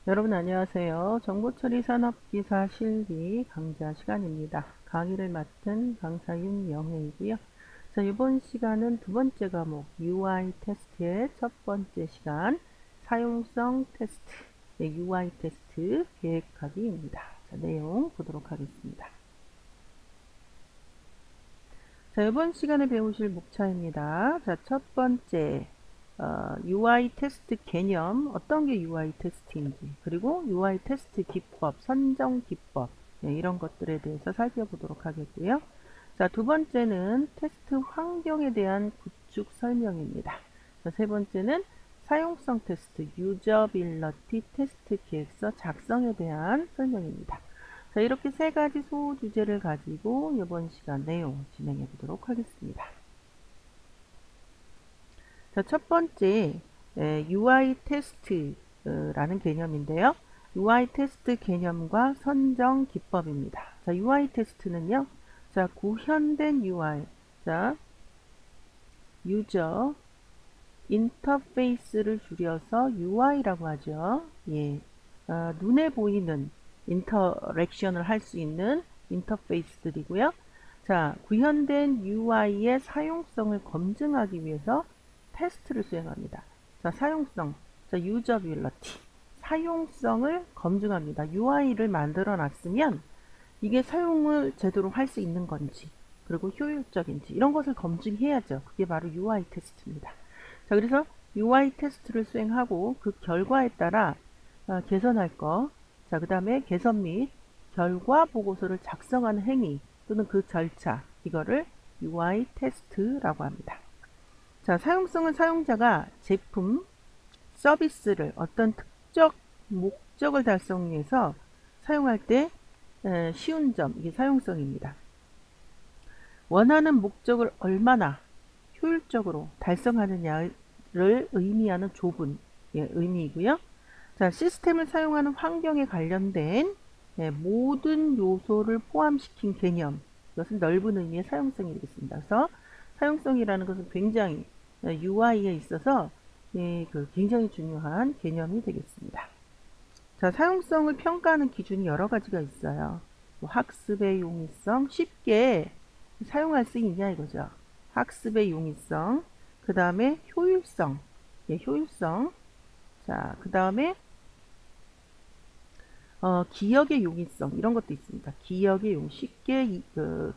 여러분 안녕하세요. 정보처리 산업기사 실기 강좌 시간입니다. 강의를 맡은 강사 윤영혜이고요. 자, 이번 시간은 두 번째 과목 UI 테스트의 첫 번째 시간 사용성 테스트, UI 테스트 계획하기입니다. 자, 내용 보도록 하겠습니다. 자, 이번 시간에 배우실 목차입니다. 자, 첫 번째 UI 테스트 개념, 어떤 게 UI 테스트인지, 그리고 UI 테스트 기법, 선정 기법, 이런 것들에 대해서 살펴보도록 하겠고요. 자, 두 번째는 테스트 환경에 대한 구축 설명입니다. 자, 세 번째는 사용성 테스트, 유저빌러티 테스트 계획서 작성에 대한 설명입니다. 자, 이렇게 세 가지 소주제를 가지고 이번 시간 내용 진행해 보도록 하겠습니다. 자, 첫 번째 UI 테스트라는 개념인데요. UI 테스트 개념과 선정 기법입니다. 자, UI 테스트는요. 자, 구현된 UI. 자, 유저 인터페이스를 줄여서 UI라고 하죠. 예. 눈에 보이는 인터랙션을 할 수 있는 인터페이스들이고요. 자, 구현된 UI의 사용성을 검증하기 위해서 테스트를 수행합니다. 자, 사용성, 자, 유저빌러티, 사용성을 검증합니다. UI를 만들어 놨으면 이게 사용을 제대로 할 수 있는 건지, 그리고 효율적인지 이런 것을 검증해야죠. 그게 바로 UI 테스트입니다. 자, 그래서 UI 테스트를 수행하고 그 결과에 따라 개선할 거, 자, 그 다음에 개선 및 결과 보고서를 작성하는 행위 또는 그 절차, 이거를 UI 테스트라고 합니다. 자, 사용성은 사용자가 제품, 서비스를 어떤 특정 목적을 달성하기 위해서 사용할 때 쉬운 점, 이게 사용성입니다. 원하는 목적을 얼마나 효율적으로 달성하느냐를 의미하는 좁은 의미이고요. 자, 시스템을 사용하는 환경에 관련된 모든 요소를 포함시킨 개념, 이것은 넓은 의미의 사용성이 되겠습니다. 그래서 사용성이라는 것은 굉장히 UI에 있어서 굉장히 중요한 개념이 되겠습니다. 자, 사용성을 평가하는 기준이 여러 가지가 있어요. 뭐 학습의 용이성, 쉽게 사용할 수 있냐 이거죠. 학습의 용이성, 그 다음에 효율성, 효율성. 자, 그 다음에 기억의 용이성 이런 것도 있습니다. 기억의 용, 쉽게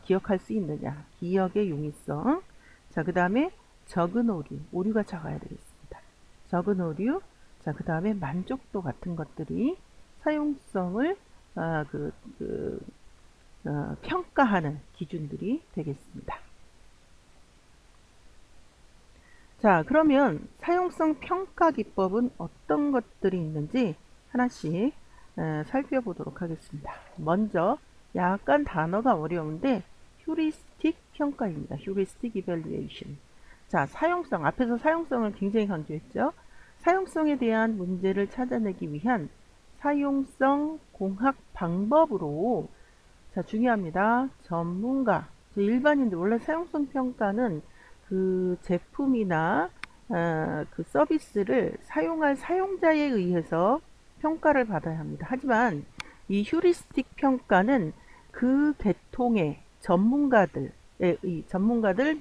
기억할 수 있느냐, 기억의 용이성. 자, 그 다음에 적은 오류, 오류가 적어야 되겠습니다. 적은 오류. 자, 그 다음에 만족도 같은 것들이 사용성을 평가하는 기준들이 되겠습니다. 자, 그러면 사용성 평가 기법은 어떤 것들이 있는지 하나씩 살펴보도록 하겠습니다. 먼저 약간 단어가 어려운데 휴리스틱 평가입니다. 휴리스틱 이밸루에이션. 자, 사용성, 앞에서 사용성을 굉장히 강조했죠. 사용성에 대한 문제를 찾아내기 위한 사용성 공학 방법으로, 자, 중요합니다. 전문가, 일반인들, 원래 사용성 평가는 그 제품이나 그 서비스를 사용할 사용자에 의해서 평가를 받아야 합니다. 하지만 이 휴리스틱 평가는 그 계통의 전문가들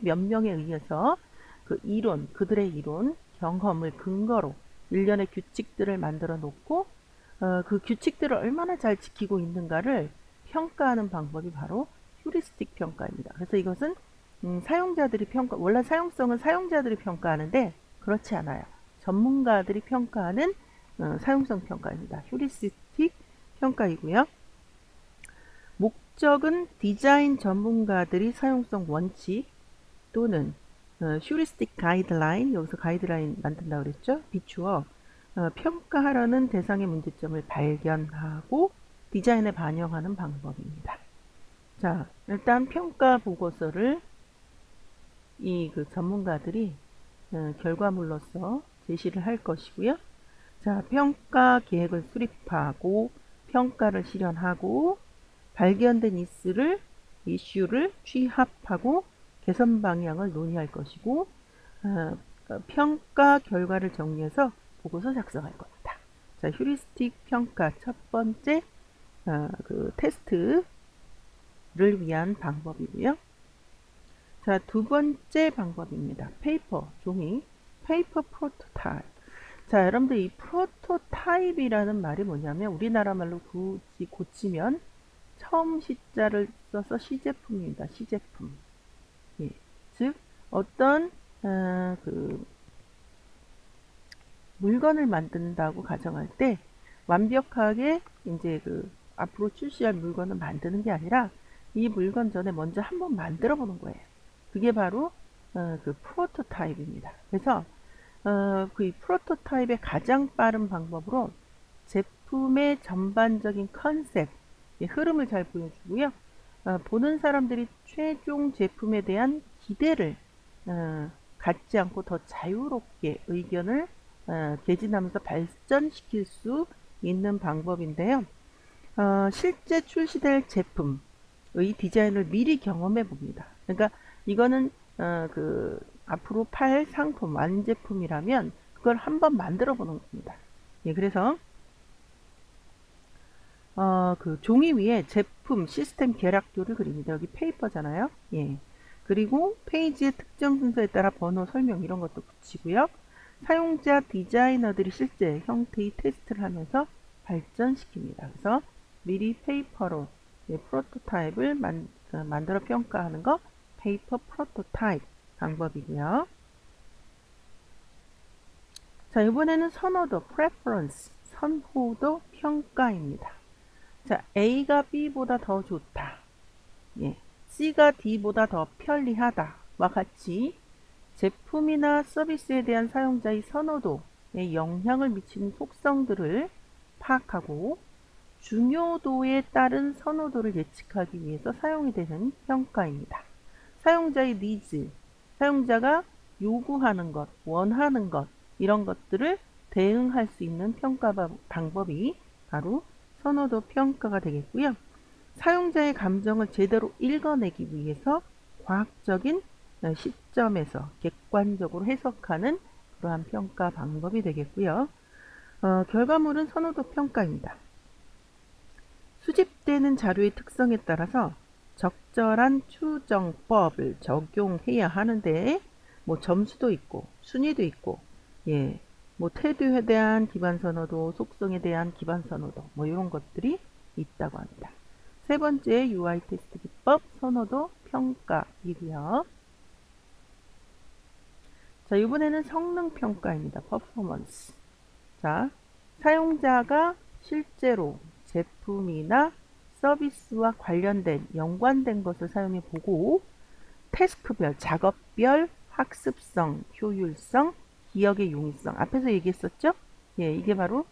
몇 명에 의해서 그 이론, 그들의 이론, 경험을 근거로 일련의 규칙들을 만들어 놓고 그 규칙들을 얼마나 잘 지키고 있는가를 평가하는 방법이 바로 휴리스틱 평가입니다. 그래서 이것은 사용자들이 원래 사용성은 사용자들이 평가하는데 그렇지 않아요. 전문가들이 평가하는 사용성 평가입니다. 휴리스틱 평가이고요. 목적은 디자인 전문가들이 사용성 원칙 또는 휴리스틱 가이드라인, 여기서 가이드라인 만든다고 그랬죠? 비추어 평가하려는 대상의 문제점을 발견하고 디자인에 반영하는 방법입니다. 자, 일단 평가 보고서를 그 전문가들이 결과물로서 제시를 할 것이고요. 자, 평가 계획을 수립하고 평가를 실현하고 발견된 이슈를 취합하고 개선 방향을 논의할 것이고 평가 결과를 정리해서 보고서 작성할 겁니다. 자, 휴리스틱 평가 첫 번째 그 테스트를 위한 방법이고요. 자, 두 번째 방법입니다. 페이퍼, 종이, 페이퍼 프로토타입. 자, 여러분들 이 프로토타입이라는 말이 뭐냐면 우리나라 말로 굳이 고치면 처음 시자를 써서 시제품입니다. 시제품. 예. 즉 어떤 그 물건을 만든다고 가정할 때 완벽하게 이제 그 앞으로 출시할 물건을 만드는 게 아니라 이 물건 전에 먼저 한번 만들어 보는 거예요. 그게 바로 그 프로토타입입니다. 그래서 그 프로토타입의 가장 빠른 방법으로 제품의 전반적인 컨셉, 흐름을 잘 보여주고요. 보는 사람들이 최종 제품에 대한 기대를 갖지 않고 더 자유롭게 의견을 개진하면서 발전시킬 수 있는 방법인데요. 실제 출시될 제품의 디자인을 미리 경험해 봅니다. 그러니까 이거는 그 앞으로 팔 상품 완제품이라면 그걸 한번 만들어 보는 겁니다. 예, 그래서 그 종이 위에 제품 시스템 계략표를 그립니다. 여기 페이퍼잖아요. 예. 그리고 페이지의 특정 순서에 따라 번호, 설명 이런 것도 붙이고요. 사용자 디자이너들이 실제 형태의 테스트를 하면서 발전시킵니다. 그래서 미리 페이퍼로 프로토타입을 만들어 평가하는 거 페이퍼 프로토타입 방법이고요. 자, 이번에는 선호도 preference 선호도 평가입니다. 자, A가 B보다 더 좋다. 예, C가 D보다 더 편리하다와 같이 제품이나 서비스에 대한 사용자의 선호도에 영향을 미치는 속성들을 파악하고 중요도에 따른 선호도를 예측하기 위해서 사용이 되는 평가입니다. 사용자의 니즈, 사용자가 요구하는 것, 원하는 것 이런 것들을 대응할 수 있는 평가 방법이 바로 선호도 평가가 되겠고요. 사용자의 감정을 제대로 읽어내기 위해서 과학적인 시점에서 객관적으로 해석하는 그러한 평가 방법이 되겠고요. 결과물은 선호도 평가입니다. 수집되는 자료의 특성에 따라서 적절한 추정법을 적용해야 하는데 뭐 점수도 있고 순위도 있고 예, 뭐 태도에 대한 기반 선호도, 속성에 대한 기반 선호도 뭐 이런 것들이 있다고 합니다. 세 번째 UI 테스트 기법 선호도 평가이고요. 자, 이번에는 성능 평가입니다. 퍼포먼스. 자, 사용자가 실제로 제품이나 서비스와 관련된 연관된 것을 사용해 보고 태스크별, 작업별, 학습성, 효율성, 기억의 용이성 앞에서 얘기했었죠? 예, 이게 바로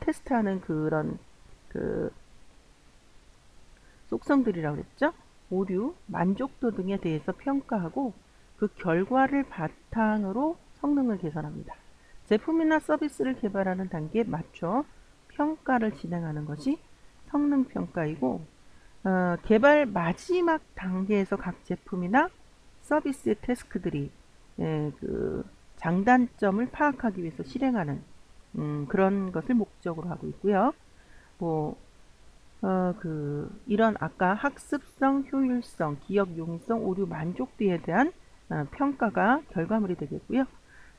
테스트하는 그런 그 속성들이라고 그랬죠? 오류, 만족도 등에 대해서 평가하고 그 결과를 바탕으로 성능을 개선합니다. 제품이나 서비스를 개발하는 단계에 맞춰 평가를 진행하는 것이 성능 평가이고 개발 마지막 단계에서 각 제품이나 서비스의 태스크들이 그 장단점을 파악하기 위해서 실행하는 그런 것을 목적으로 하고 있고요. 뭐 이런 아까 학습성, 효율성, 기억 용이성, 오류 만족도에 대한 평가가 결과물이 되겠고요.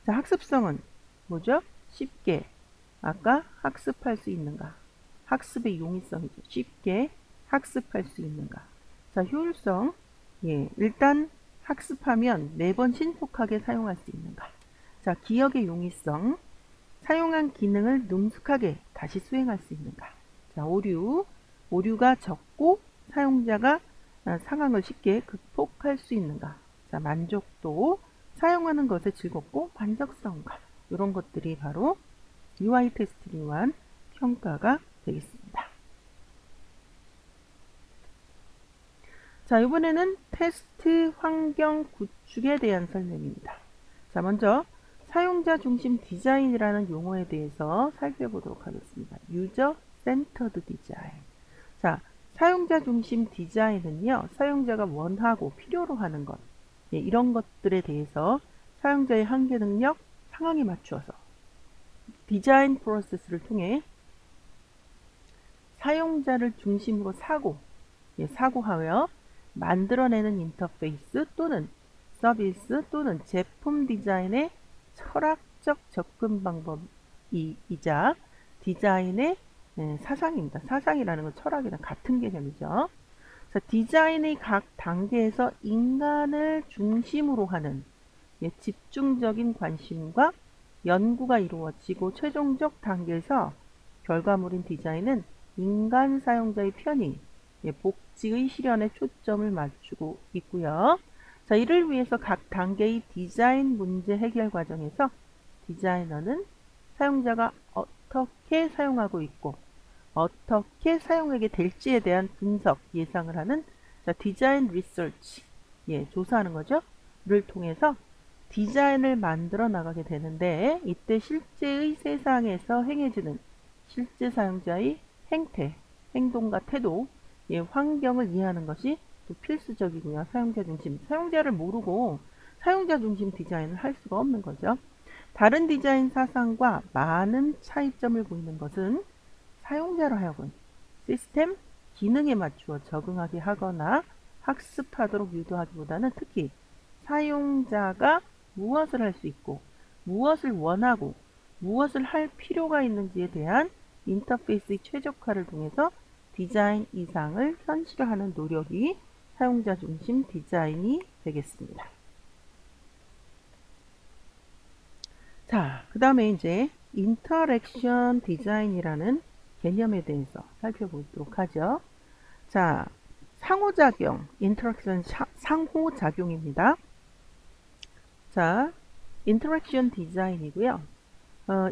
자, 학습성은 뭐죠? 쉽게 아까 학습할 수 있는가? 학습의 용이성이죠. 쉽게 학습할 수 있는가? 자, 효율성. 예, 일단 학습하면 매번 신속하게 사용할 수 있는가? 자, 기억의 용이성. 사용한 기능을 능숙하게 다시 수행할 수 있는가? 자, 오류가 적고 사용자가 상황을 쉽게 극복할 수 있는가? 자, 만족도. 사용하는 것에 즐겁고 만족성과 이런 것들이 바로 UI 테스트를 위한 평가가 되겠습니다. 자, 이번에는 테스트 환경 구축에 대한 설명입니다. 자, 먼저 사용자 중심 디자인이라는 용어에 대해서 살펴보도록 하겠습니다. 유저 센터드 디자인. 자, 사용자 중심 디자인은요, 사용자가 원하고 필요로 하는 것, 예, 이런 것들에 대해서 사용자의 한계 능력, 상황에 맞추어서 디자인 프로세스를 통해 사용자를 중심으로 사고하여 만들어내는 인터페이스 또는 서비스 또는 제품 디자인의 철학적 접근 방법이자 디자인의 사상입니다. 사상이라는 건 철학이랑 같은 개념이죠. 자, 디자인의 각 단계에서 인간을 중심으로 하는 집중적인 관심과 연구가 이루어지고 최종적 단계에서 결과물인 디자인은 인간 사용자의 편의, 복지의 실현에 초점을 맞추고 있고요. 자, 이를 위해서 각 단계의 디자인 문제 해결 과정에서 디자이너는 사용자가 어떻게 사용하고 있고 어떻게 사용하게 될지에 대한 분석, 예상을 하는 디자인 리서치, 조사하는 거죠. 를 통해서 디자인을 만들어 나가게 되는데 이때 실제의 세상에서 행해지는 실제 사용자의 행태, 행동과 태도, 환경을 이해하는 것이 또 필수적이고요. 사용자 중심, 사용자를 모르고 사용자 중심 디자인을 할 수가 없는 거죠. 다른 디자인 사상과 많은 차이점을 보이는 것은 사용자로 하여금 시스템 기능에 맞추어 적응하게 하거나 학습하도록 유도하기보다는 특히 사용자가 무엇을 할 수 있고 무엇을 원하고 무엇을 할 필요가 있는지에 대한 인터페이스의 최적화를 통해서 디자인 이상을 현실화하는 노력이 사용자 중심 디자인이 되겠습니다. 자, 그 다음에 이제 인터랙션 디자인이라는 개념에 대해서 살펴보도록 하죠. 자, 상호작용, 인터랙션 상호작용입니다. 자, 인터랙션 디자인이고요.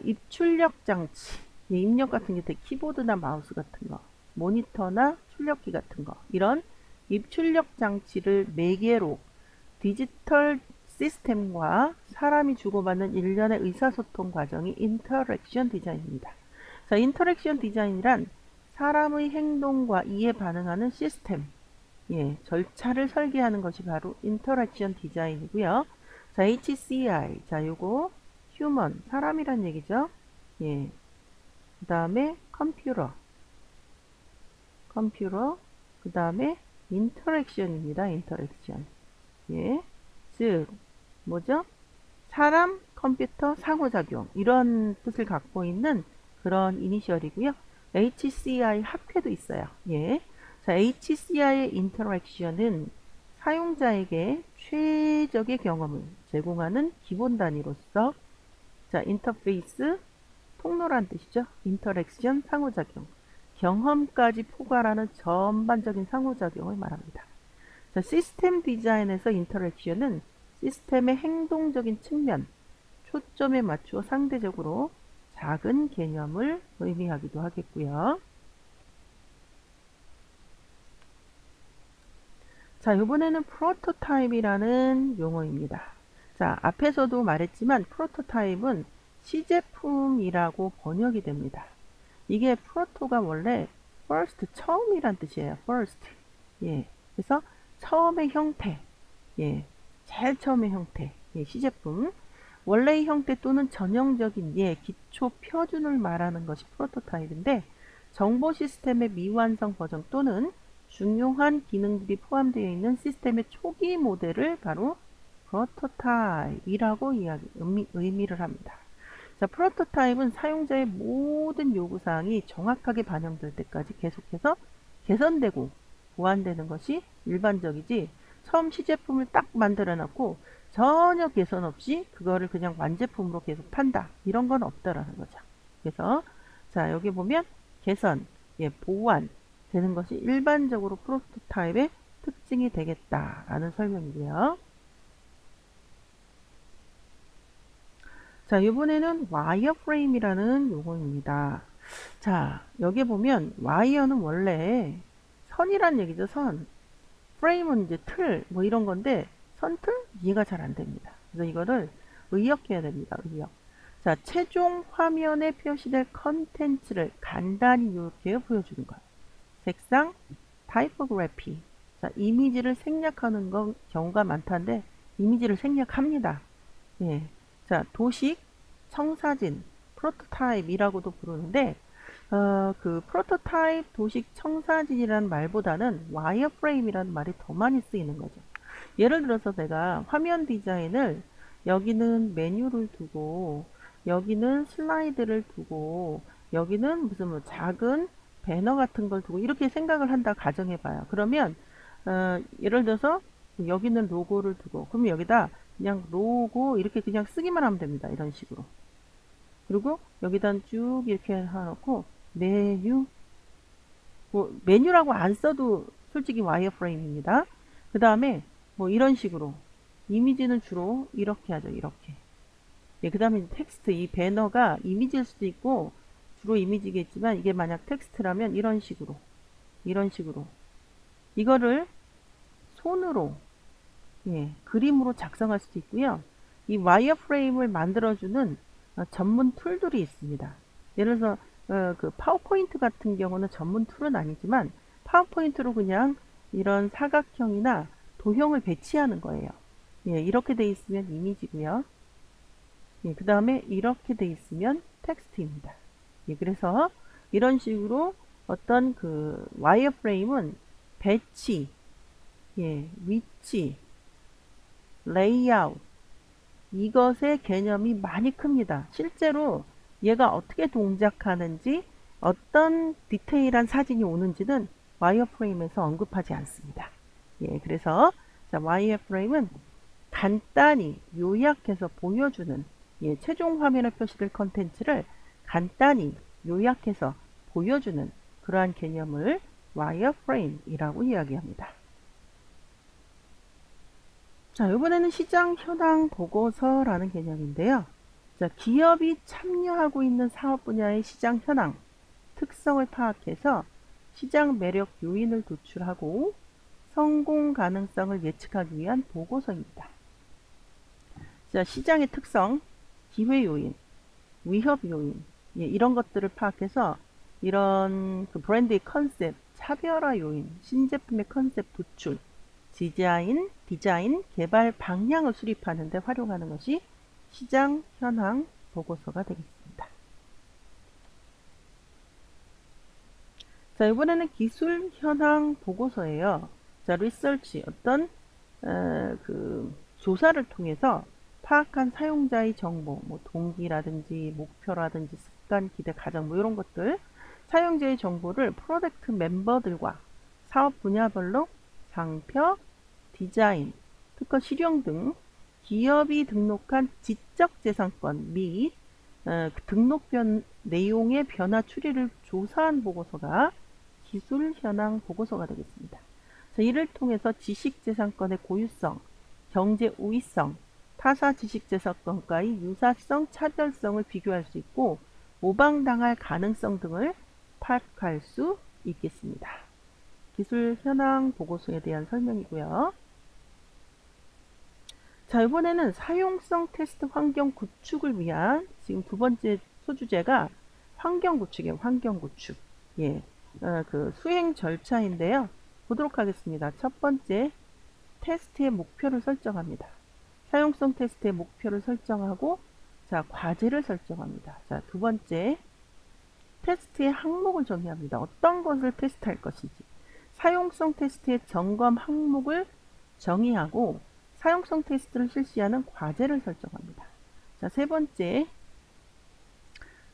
입출력 장치, 입력 같은 게 키보드나 마우스 같은 거, 모니터나 출력기 같은 거, 이런 입출력 장치를 매개로 디지털 시스템과 사람이 주고받는 일련의 의사소통 과정이 인터랙션 디자인입니다. 자, 인터랙션 디자인이란 사람의 행동과 이에 반응하는 시스템, 절차를 설계하는 것이 바로 인터랙션 디자인이고요. 자, HCI, 자, 요거 휴먼, 사람이란 얘기죠. 그 다음에 컴퓨터, 그 다음에 인터랙션입니다. 인터랙션. 즉 뭐죠? 사람, 컴퓨터, 상호작용, 이런 뜻을 갖고 있는 그런 이니셜이고요. HCI 합해도 있어요. 자, HCI의 인터랙션은 사용자에게 최적의 경험을 제공하는 기본 단위로서, 자, 인터페이스 통로란 뜻이죠. 인터랙션 상호작용, 경험까지 포괄하는 전반적인 상호작용을 말합니다. 자, 시스템 디자인에서 인터랙션은 시스템의 행동적인 측면, 초점에 맞추어 상대적으로 작은 개념을 의미하기도 하겠고요. 자, 이번에는 프로토타입이라는 용어입니다. 자, 앞에서도 말했지만 프로토타입은 시제품이라고 번역이 됩니다. 이게 프로토가 원래 first, 처음이란 뜻이에요. first. 그래서 처음의 형태, 제일 처음의 형태, 시제품, 원래의 형태 또는 전형적인 기초 표준을 말하는 것이 프로토타입인데, 정보 시스템의 미완성 버전 또는 중요한 기능들이 포함되어 있는 시스템의 초기 모델을 바로 프로토타입이라고 의미를 합니다. 자, 프로토타입은 사용자의 모든 요구사항이 정확하게 반영될 때까지 계속해서 개선되고 보완되는 것이 일반적이지, 처음 시제품을 딱 만들어 놨고 전혀 개선 없이 그거를 그냥 완제품으로 계속 판다, 이런 건 없다라는 거죠. 그래서 자, 여기 보면 개선, 보완 되는 것이 일반적으로 프로토타입의 특징이 되겠다라는 설명이고요. 자, 이번에는 와이어프레임이라는 용어입니다. 자, 여기 보면 와이어는 원래 선이란 얘기죠. 선. 프레임은 이제 틀, 뭐 이런 건데 선틀? 이해가 잘 안 됩니다. 그래서 이거를 의역해야 됩니다. 의역. 자, 최종 화면에 표시될 컨텐츠를 간단히 이렇게 보여주는 거예요. 색상, 타이포그래피. 자, 이미지를 생략하는 경우가 많다는데 이미지를 생략합니다. 자, 도식, 청사진, 프로토타입이라고도 부르는데 그 프로토타입 도식 청사진이라는 말보다는 와이어프레임이라는 말이 더 많이 쓰이는 거죠. 예를 들어서 내가 화면 디자인을 여기는 메뉴를 두고 여기는 슬라이드를 두고 여기는 무슨 뭐 작은 배너 같은 걸 두고 이렇게 생각을 한다 가정해 봐요. 그러면 예를 들어서 여기는 로고를 두고 그러면 여기다 그냥 로고 이렇게 그냥 쓰기만 하면 됩니다. 이런 식으로. 그리고 여기다 쭉 이렇게 해놓고 메뉴 뭐 메뉴라고 안 써도 솔직히 와이어프레임입니다. 그 다음에 뭐 이런 식으로 이미지는 주로 이렇게 하죠. 이렇게. 예, 그 다음에 텍스트 이 배너가 이미지일 수도 있고 주로 이미지겠지만 이게 만약 텍스트라면 이런 식으로 이거를 손으로 그림으로 작성할 수도 있고요. 이 와이어프레임을 만들어주는 전문 툴들이 있습니다. 예를 들어서 그 파워포인트 같은 경우는 전문 툴은 아니지만 파워포인트로 그냥 이런 사각형이나 도형을 배치하는 거예요. 이렇게 돼 있으면 이미지고요. 그 다음에 이렇게 돼 있으면 텍스트입니다. 그래서 이런 식으로 어떤 그 와이어프레임은 배치, 위치, 레이아웃 이것의 개념이 많이 큽니다. 실제로 얘가 어떻게 동작하는지 어떤 디테일한 사진이 오는지는 와이어프레임에서 언급하지 않습니다. 그래서 자, 와이어프레임은 간단히 요약해서 보여주는 최종 화면에 표시될 컨텐츠를 간단히 요약해서 보여주는 그러한 개념을 와이어프레임이라고 이야기합니다. 자, 이번에는 시장 현황 보고서라는 개념인데요. 자, 기업이 참여하고 있는 사업 분야의 시장 현황, 특성을 파악해서 시장 매력 요인을 도출하고 성공 가능성을 예측하기 위한 보고서입니다. 자, 시장의 특성, 기회 요인, 위협 요인, 이런 것들을 파악해서 이런 그 브랜드의 컨셉, 차별화 요인, 신제품의 컨셉 도출, 디자인, 개발 방향을 수립하는 데 활용하는 것이 시장 현황 보고서가 되겠습니다. 자, 이번에는 기술 현황 보고서예요. 자, 리서치, 어떤 그 조사를 통해서 파악한 사용자의 정보, 뭐 동기라든지 목표라든지 습관, 기대, 가정 뭐 이런 것들 사용자의 정보를 프로젝트 멤버들과 사업 분야별로 상표, 디자인, 특허 실용 등 기업이 등록한 지적재산권 및 등록 내용의 변화 추리를 조사한 보고서가 기술 현황 보고서가 되겠습니다. 자, 이를 통해서 지식재산권의 고유성, 경제 우위성, 타사 지식재산권과의 유사성, 차별성을 비교할 수 있고 모방당할 가능성 등을 파악할 수 있겠습니다. 기술 현황 보고서에 대한 설명이고요. 자, 이번에는 사용성 테스트 환경 구축을 위한 지금 두 번째 소주제가 환경 구축이에요. 환경 구축. 그 수행 절차인데요. 보도록 하겠습니다. 첫 번째, 테스트의 목표를 설정합니다. 사용성 테스트의 목표를 설정하고, 자, 과제를 설정합니다. 자, 두 번째, 테스트의 항목을 정의합니다. 어떤 것을 테스트할 것인지. 사용성 테스트의 점검 항목을 정의하고, 사용성 테스트를 실시하는 과제를 설정합니다. 자, 세 번째,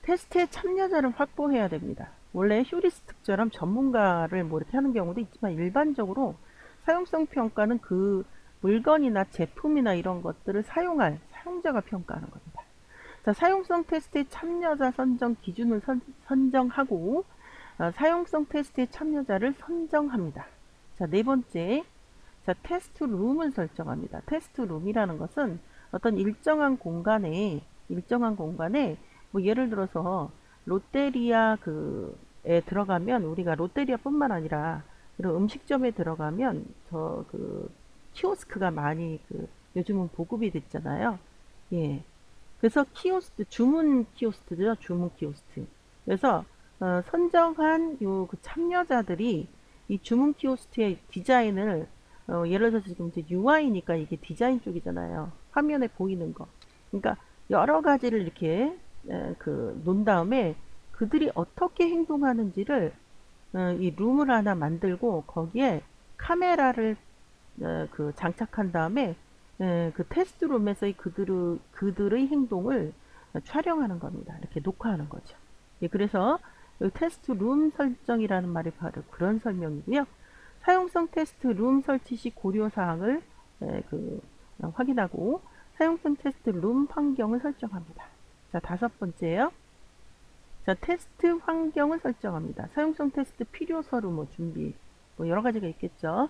테스트에 참여자를 확보해야 됩니다. 원래 휴리스틱처럼 전문가를 뭐 이렇게 하는 경우도 있지만 일반적으로 사용성 평가는 그 물건이나 제품이나 이런 것들을 사용할 사용자가 평가하는 겁니다. 자, 사용성 테스트의 참여자 선정 기준을 선정하고 사용성 테스트의 참여자를 선정합니다. 자, 네 번째, 자, 테스트 룸을 설정합니다. 테스트 룸이라는 것은 어떤 일정한 공간에 뭐 예를 들어서 롯데리아 에 들어가면 우리가 롯데리아뿐만 아니라 이런 음식점에 들어가면 저 그 키오스크가 많이 요즘은 보급이 됐잖아요. 그래서 주문 키오스트죠. 주문 키오스트. 그래서 선정한 요 그 참여자들이 이 주문 키오스트의 디자인을 예를 들어서 지금 이제 UI니까 이게 디자인 쪽이잖아요. 화면에 보이는 거. 그러니까 여러 가지를 이렇게 놓은 다음에 그들이 어떻게 행동하는지를 이 룸을 하나 만들고 거기에 카메라를 장착한 다음에 그 테스트룸에서의 그들의 행동을 촬영하는 겁니다. 이렇게 녹화하는 거죠. 예, 그래서 테스트룸 설정이라는 말이 바로 그런 설명이고요. 사용성 테스트룸 설치 시 고려사항을 확인하고 사용성 테스트룸 환경을 설정합니다. 자, 다섯 번째요. 자, 테스트 환경을 설정합니다. 사용성 테스트 필요 서류 준비 여러 가지가 있겠죠.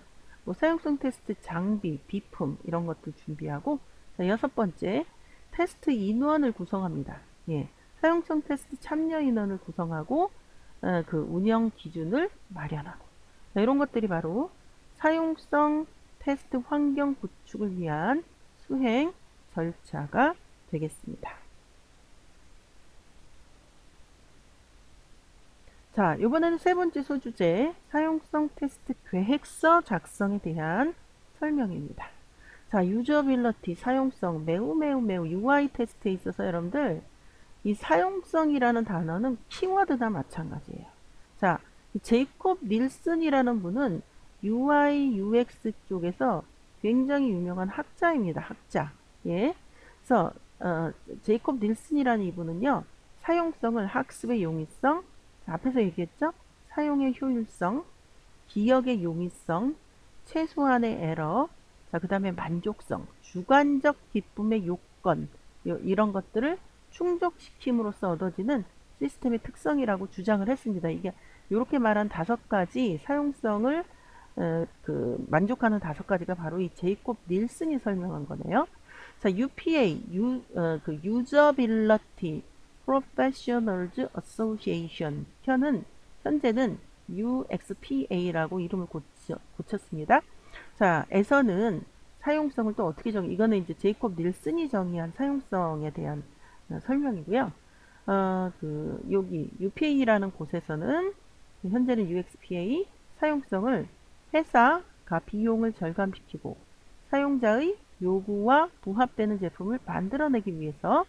사용성 테스트 장비, 비품 이런 것들 준비하고, 자, 여섯 번째 테스트 인원을 구성합니다. 예, 사용성 테스트 참여 인원을 구성하고 그 운영 기준을 마련하고, 자, 이런 것들이 바로 사용성 테스트 환경 구축을 위한 수행 절차가 되겠습니다. 자, 이번에는 세 번째 소주제 사용성 테스트 계획서 작성에 대한 설명입니다. 자, 유저빌러티 사용성 매우 UI 테스트에 있어서 여러분들 이 사용성이라는 단어는 키워드나 마찬가지예요. 자, 제이콥 닐슨이라는 분은 UI UX 쪽에서 굉장히 유명한 학자입니다. 학자. 예. 그래서 제이콥 닐슨이라는 이분은요. 사용성을 학습의 용이성, 앞에서 얘기했죠? 사용의 효율성, 기억의 용이성, 최소한의 에러, 자, 그 다음에 만족성, 주관적 기쁨의 요건, 이런 것들을 충족시킴으로써 얻어지는 시스템의 특성이라고 주장을 했습니다. 이게 이렇게 말한 다섯 가지 사용성을 만족하는 다섯 가지가 바로 이 제이콥 닐슨이 설명한 거네요. 자, UPA, Usability Professionals Association 현재는 UXPA라고 이름을 고쳤습니다. 자, 에서는 사용성을 또 어떻게 이거는 이제 제이콥 닐슨이 정의한 사용성에 대한 설명이고요. 여기 UPA라는 곳에서는 현재는 UXPA 사용성을 회사가 비용을 절감시키고 사용자의 요구와 부합되는 제품을 만들어내기 위해서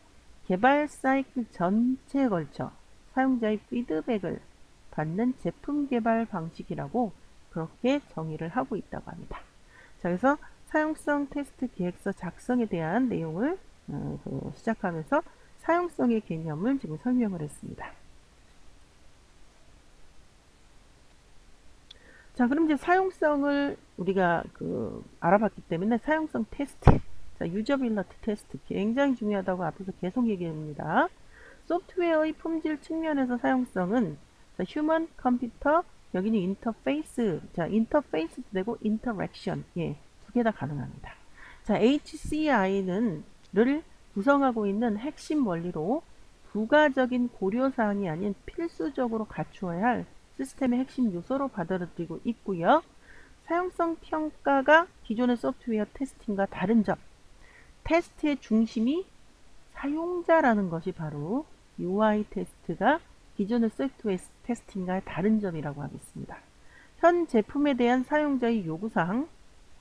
개발 사이클 전체에 걸쳐 사용자의 피드백을 받는 제품 개발 방식이라고 그렇게 정의를 하고 있다고 합니다. 자, 그래서 사용성 테스트 계획서 작성에 대한 내용을 시작하면서 사용성의 개념을 지금 설명을 했습니다. 자, 그럼 이제 사용성을 우리가 알아봤기 때문에 사용성 테스트, 자, 유저빌러티 테스트 굉장히 중요하다고 앞에서 계속 얘기합니다. 소프트웨어의 품질 측면에서 사용성은 자, 휴먼 컴퓨터, 여기는 인터페이스, 자, 인터페이스도 되고 인터랙션, 예, 두 개 다 가능합니다. 자, HCI를 구성하고 있는 핵심 원리로 부가적인 고려사항이 아닌 필수적으로 갖추어야 할 시스템의 핵심 요소로 받아들이고 있고요. 사용성 평가가 기존의 소프트웨어 테스팅과 다른 점, 테스트의 중심이 사용자라는 것이 바로 UI 테스트가 기존의 소프트웨어 테스팅과 다른 점이라고 하겠습니다. 현 제품에 대한 사용자의 요구사항,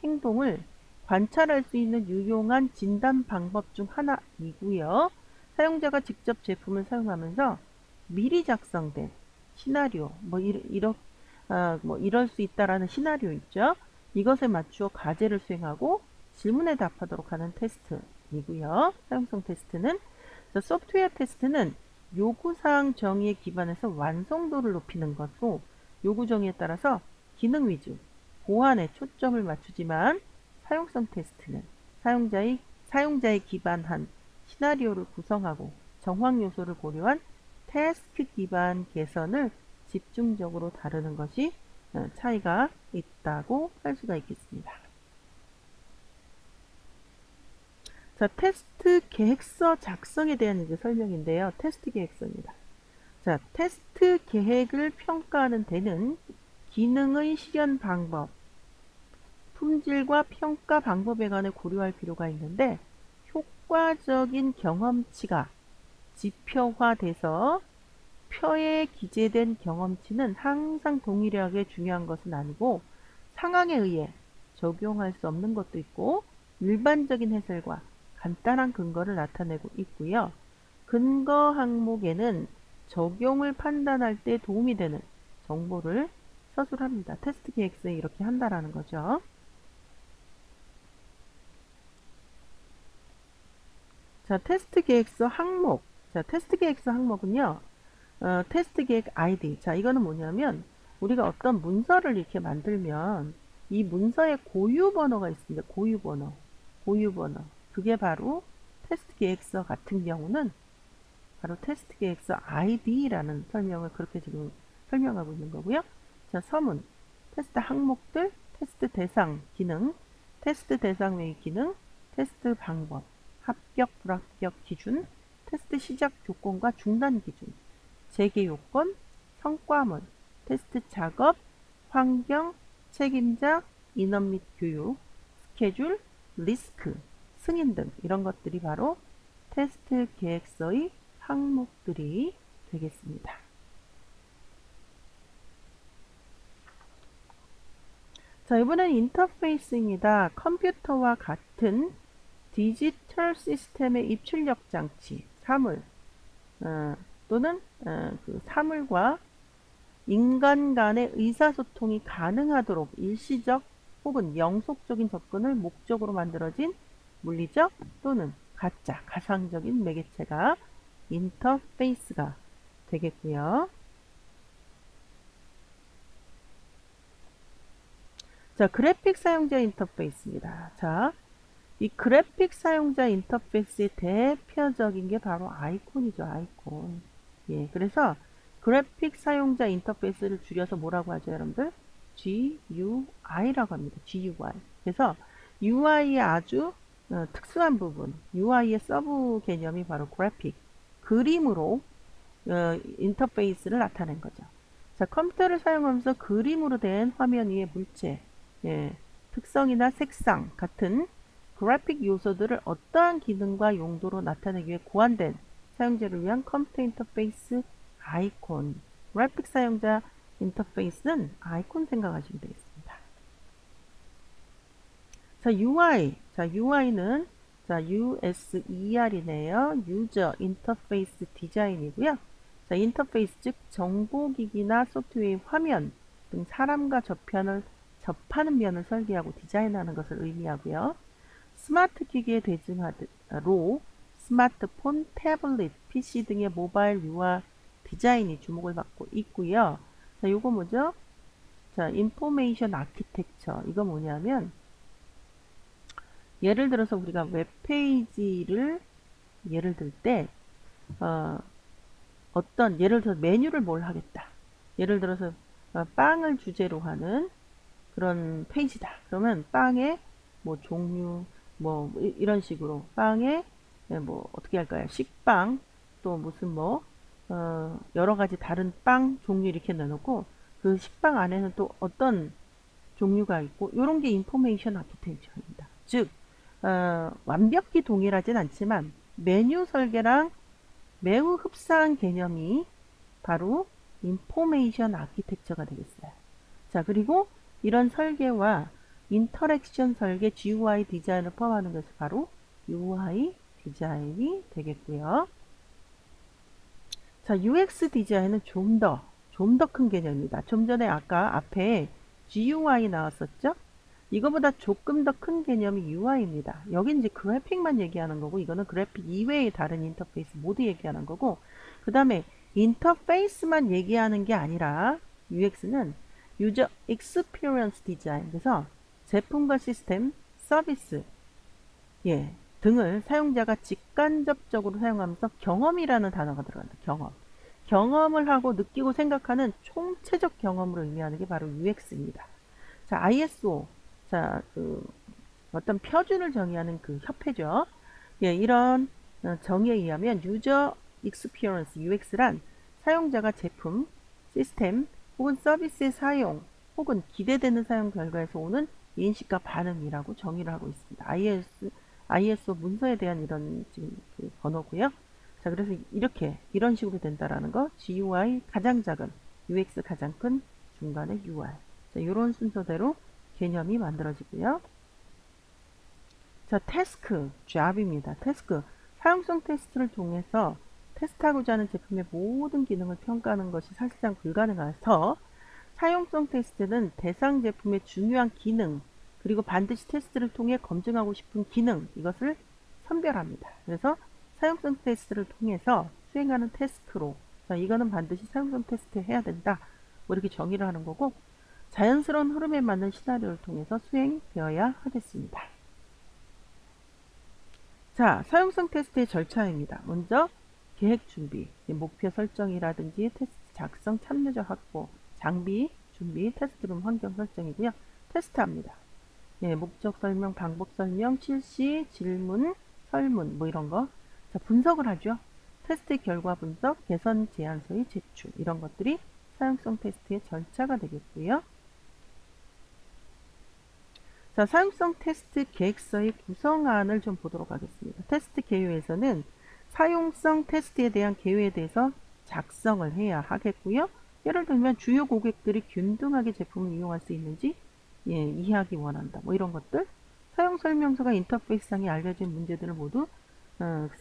행동을 관찰할 수 있는 유용한 진단 방법 중 하나이고요. 사용자가 직접 제품을 사용하면서 미리 작성된 시나리오, 이럴 수 있다라는 시나리오 있죠. 이것에 맞추어 과제를 수행하고 질문에 답하도록 하는 테스트이고요. 사용성 테스트는 소프트웨어 테스트는 요구사항 정의에 기반해서 완성도를 높이는 것으로 요구 정의에 따라서 기능 위주, 보안에 초점을 맞추지만 사용성 테스트는 사용자에 기반한 시나리오를 구성하고 정황 요소를 고려한 태스크 기반 개선을 집중적으로 다루는 것이 차이가 있다고 할 수가 있겠습니다. 자, 테스트 계획서 작성에 대한 이제 설명인데요. 테스트 계획서입니다. 자, 테스트 계획을 평가하는 데는 기능의 실현 방법, 품질과 평가 방법에 관해 고려할 필요가 있는데 효과적인 경험치가 지표화돼서 표에 기재된 경험치는 항상 동일하게 중요한 것은 아니고 상황에 의해 적용할 수 없는 것도 있고 일반적인 해설과 간단한 근거를 나타내고 있고요. 근거 항목에는 적용을 판단할 때 도움이 되는 정보를 서술합니다. 테스트 계획서에 이렇게 한다라는 거죠. 자, 테스트 계획서 항목. 자, 테스트 계획서 항목은요. 테스트 계획 아이디. 자, 이거는 뭐냐면 우리가 어떤 문서를 이렇게 만들면 이 문서에 고유 번호가 있습니다. 고유 번호. 고유 번호. 그게 바로 테스트 계획서 같은 경우는 바로 테스트 계획서 아이디라는 설명을 그렇게 지금 설명하고 있는 거고요. 자, 서문. 테스트 항목들, 테스트 대상 기능, 테스트 대상 외의 기능, 테스트 방법, 합격, 불합격 기준, 테스트 시작 조건과 중단 기준, 재개 요건, 성과물, 테스트 작업, 환경, 책임자, 인원 및 교육, 스케줄, 리스크, 승인 등 이런 것들이 바로 테스트 계획서의 항목들이 되겠습니다. 자, 이번엔 인터페이스입니다. 컴퓨터와 같은 디지털 시스템의 입출력 장치, 사물, 또는 그 사물과 인간 간의 의사소통이 가능하도록 일시적 혹은 영속적인 접근을 목적으로 만들어진 물리적 또는 가짜, 가상적인 매개체가 인터페이스가 되겠고요. 자, 그래픽 사용자 인터페이스입니다. 자, 이 그래픽 사용자 인터페이스의 대표적인 게 바로 아이콘이죠, 아이콘. 예, 그래서 그래픽 사용자 인터페이스를 줄여서 뭐라고 하죠, 여러분들? GUI라고 합니다. GUI. 그래서 UI의 아주 특수한 부분, UI의 서브 개념이 바로 그래픽, 그림으로 인터페이스를 나타낸 거죠. 자, 컴퓨터를 사용하면서 그림으로 된 화면 위의 물체, 예, 특성이나 색상 같은 그래픽 요소들을 어떠한 기능과 용도로 나타내기 위해 고안된 사용자를 위한 컴퓨터 인터페이스 아이콘. 그래픽 사용자 인터페이스는 아이콘 생각하시면 되겠습니다. 자, UI. 자, UI는 자, USER이네요. 유저 인터페이스 디자인이고요. 자, 인터페이스 즉 정보기기나 소프트웨어의 화면 등 사람과 접하는 면을 설계하고 디자인하는 것을 의미하고요. 스마트 기기에 대증하로 스마트폰, 태블릿, PC 등의 모바일 유아 디자인이 주목을 받고 있고요. 자, 요거 뭐죠? 자, 인포메이션 아키텍처. 이거 뭐냐면 예를 들어서 우리가 웹페이지를 예를 들 때 어떤 예를 들어서 메뉴를 뭘 하겠다. 예를 들어서 빵을 주제로 하는 그런 페이지다. 그러면 빵의 뭐 종류 뭐 이런 식으로 빵에 뭐 어떻게 할까요? 식빵 또 무슨 뭐 여러 가지 다른 빵 종류 이렇게 내놓고 그 식빵 안에는 또 어떤 종류가 있고 이런 게 인포메이션 아키텍처입니다. 즉 완벽히 동일하진 않지만 메뉴 설계랑 매우 흡사한 개념이 바로 인포메이션 아키텍처가 되겠어요. 자, 그리고 이런 설계와 인터랙션 설계 GUI 디자인을 포함하는 것이 바로 UI 디자인이 되겠고요. 자, UX 디자인은 좀 더 큰 개념입니다. 좀 전에 아까 앞에 GUI 나왔었죠? 이거보다 조금 더 큰 개념이 UI입니다. 여기 이제 그래픽만 얘기하는 거고 이거는 그래픽 이외의 다른 인터페이스 모두 얘기하는 거고 그 다음에 인터페이스만 얘기하는 게 아니라 UX는 유저 익스피리언스 디자인 그래서 제품과 시스템, 서비스 등을 사용자가 직간접적으로 사용하면서 경험이라는 단어가 들어간다. 경험을 하고 느끼고 생각하는 총체적 경험으로 의미하는 게 바로 UX입니다. 자, ISO 자, 어떤 표준을 정의하는 그 협회죠. 이런 정의에 의하면 유저 익스피리언스 UX란 사용자가 제품, 시스템 혹은 서비스의 사용 혹은 기대되는 사용 결과에서 오는 인식과 반응이라고 정의를 하고 있습니다. ISO 문서에 대한 이런 지금 그 번호고요. 자, 그래서 이런 식으로 된다라는 거. GUI 가장 작은, UX 가장 큰, 중간에 UI. 자, 이런 순서대로 개념이 만들어지고요. 자, 태스크, 잡입니다. 태스크, 사용성 테스트를 통해서 테스트하고자 하는 제품의 모든 기능을 평가하는 것이 사실상 불가능해서 사용성 테스트는 대상 제품의 중요한 기능, 그리고 반드시 테스트를 통해 검증하고 싶은 기능, 이것을 선별합니다. 그래서 사용성 테스트를 통해서 수행하는 테스크로, 자, 이거는 반드시 사용성 테스트 해야 된다, 뭐 이렇게 정의를 하는 거고, 자연스러운 흐름에 맞는 시나리오를 통해서 수행되어야 하겠습니다. 자, 사용성 테스트의 절차입니다. 먼저 계획 준비, 목표 설정이라든지 테스트 작성, 참여자 확보, 장비 준비, 테스트룸 환경 설정이고요. 테스트합니다. 예, 목적 설명, 방법 설명, 실시, 질문, 설문 뭐 이런 거. 자, 분석을 하죠. 테스트 결과 분석, 개선 제안서의 제출, 이런 것들이 사용성 테스트의 절차가 되겠고요. 자, 사용성 테스트 계획서의 구성안을 좀 보도록 하겠습니다. 테스트 계획에서는 사용성 테스트에 대한 계획에 대해서 작성을 해야 하겠고요. 예를 들면 주요 고객들이 균등하게 제품을 이용할 수 있는지 이해하기 원한다. 뭐 이런 것들. 사용 설명서가 인터페이스상에 알려진 문제들을 모두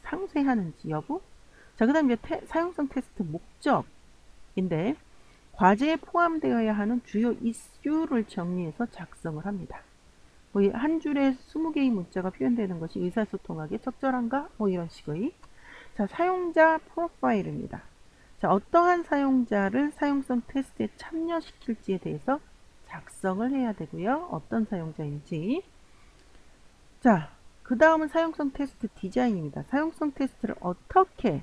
상쇄하는지 여부. 자, 그 다음에 사용성 테스트 목적인데 과제에 포함되어야 하는 주요 이슈를 정리해서 작성을 합니다. 뭐 한 줄에 20개의 문자가 표현되는 것이 의사소통하기에 적절한가? 뭐 이런 식의. 자, 사용자 프로파일입니다. 자, 어떠한 사용자를 사용성 테스트에 참여시킬지에 대해서 작성을 해야 되고요. 어떤 사용자인지. 자, 그 다음은 사용성 테스트 디자인입니다. 사용성 테스트를 어떻게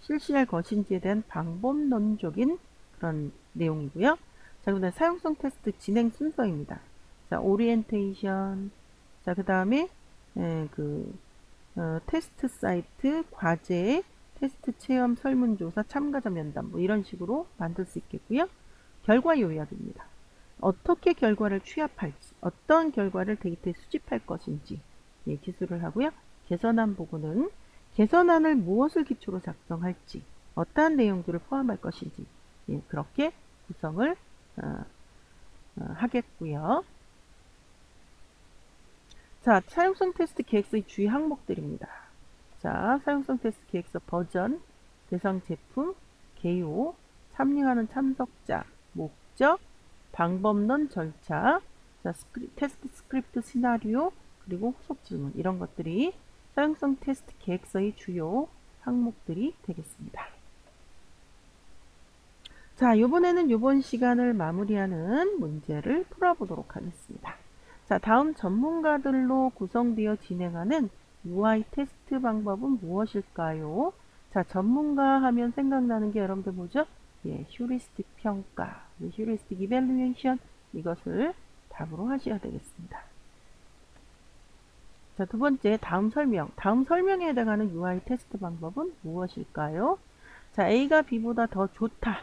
실시할 것인지에 대한 방법론적인 그런 내용이고요. 자, 그 다음 사용성 테스트 진행 순서입니다. 자, 오리엔테이션. 자, 그 다음에 테스트 사이트, 과제, 테스트 체험, 설문조사, 참가자 면담 뭐 이런 식으로 만들 수 있겠고요. 결과 요약입니다. 어떻게 결과를 취합할지, 어떤 결과를 데이터에 수집할 것인지 기술을 하고요. 개선안 보고는 개선안을 무엇을 기초로 작성할지, 어떠한 내용들을 포함할 것인지 그렇게 구성을 하겠고요. 자, 사용성 테스트 계획서의 주요 항목들입니다. 자, 사용성 테스트 계획서 버전, 대상 제품, 개요, 참여하는 참석자, 목적, 방법론 절차, 자, 테스트 스크립트 시나리오, 그리고 후속 질문, 이런 것들이 사용성 테스트 계획서의 주요 항목들이 되겠습니다. 자, 이번에는 이번 시간을 마무리하는 문제를 풀어보도록 하겠습니다. 자, 다음 전문가들로 구성되어 진행하는 UI 테스트 방법은 무엇일까요? 자, 전문가 하면 생각나는 게 여러분들 뭐죠? 예, 휴리스틱 평가, 휴리스틱 이밸루에이션, 이것을 답으로 하셔야 되겠습니다. 자, 두 번째, 다음 설명에 해당하는 UI 테스트 방법은 무엇일까요? 자, A가 B보다 더 좋다,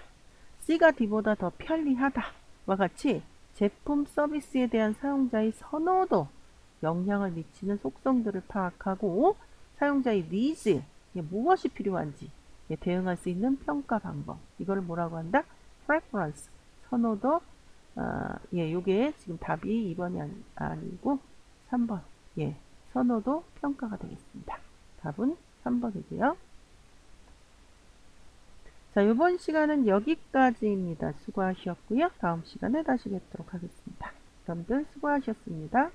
C가 D보다 더 편리하다와 같이 제품 서비스에 대한 사용자의 선호도, 영향을 미치는 속성들을 파악하고 사용자의 니즈, 무엇이 필요한지 대응할 수 있는 평가 방법, 이거를 뭐라고 한다? preference, 선호도. 요게 지금 답이 2번이 아니고 3번, 선호도 평가가 되겠습니다. 답은 3번이고요. 자, 이번 시간은 여기까지입니다. 수고하셨고요. 다음 시간에 다시 뵙도록 하겠습니다. 여러분들 수고하셨습니다.